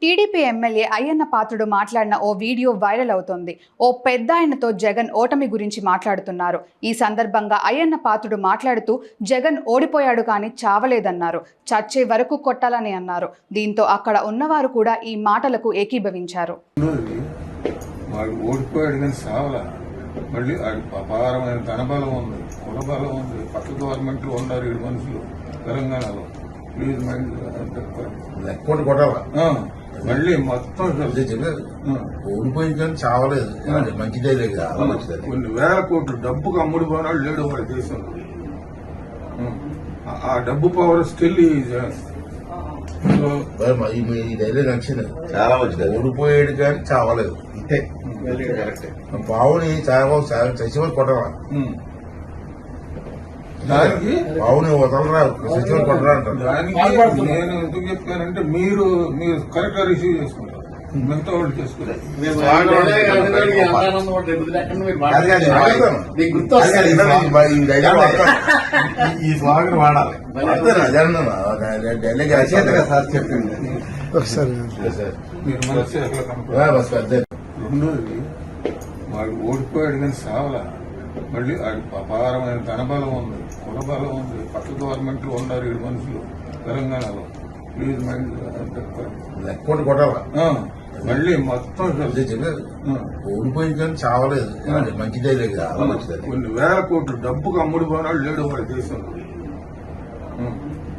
TDP MLA Ayyanna Patrudu మాట్లాడిన ఓ video viral అవుతోంది. ఓ పెద్ద ఆయనతో జగన్ ఓటమి గురించి మాట్లాడుతున్నారు. ఈ సందర్భంగా అయ్యన్న పాత్రుడు మాట్లాడుతూ జగన్ ఓడిపోయాడు కానీ చావలేదన్నారు. చచ్చే వరకు కొట్టాలని అన్నారు. దీంతో అక్కడ ఉన్నవారు కూడా ఈ మాటలకు ఏకీభవించారు. మళ్ళీ అపారమైన ధనబలం ఉంది, కులబలం ఉంది, పక్క గవర్నమెంట్ లో ఉన్నారు 7 మనుషులు తెలంగాణలో. ప్లీజ్ మళ్ళీ మొత్తం ఓడిపోయింది కానీ చావలేదు. మంచిదే లేదు, కొన్ని వేల కోట్లు డబ్బుకు అమ్ముడు పోనాడు లేడు వాడి దేశంలో. ఆ డబ్బు పవర్ స్టిల్ ఈ డైలాగ్ నచ్చింది, చాలా మంచిది. ఓడిపోయాడు కానీ చావలేదు. బావుని చచ్చిపోయి కొట్టరా, బావుని వదలరా, చచ్చిపోయి కొట్టరా అంటారు. దానికి నేను ఎందుకు చెప్పానంటే మీరు కరెక్ట్ గా రిసీవ్ చేసుకుంటారు, మిగతా వాళ్ళు చేసుకుంటారు. ఈ స్వాగతం వాడాలి. డైలాగ్ సార్ చెప్పింది. మీరు మనసు రెండోది, వాడు ఓడిపోయాడు కానీ సావలా. మళ్ళీ అపారమైన ధనబలం ఉంది, కులబలం ఉంది, పక్క గవర్నమెంట్ లో ఉన్నారు 7 మనుషులు తెలంగాణలో. ప్లీజ్ కొట్టాలా. మళ్ళీ మొత్తం ఓడిపోయింది కానీ చావలేదు. మంచిదే లేదు, కొన్ని వేల కోట్లు డబ్బుకు అమ్ముడు పోనాడు లేడు వాడి దేశంలో.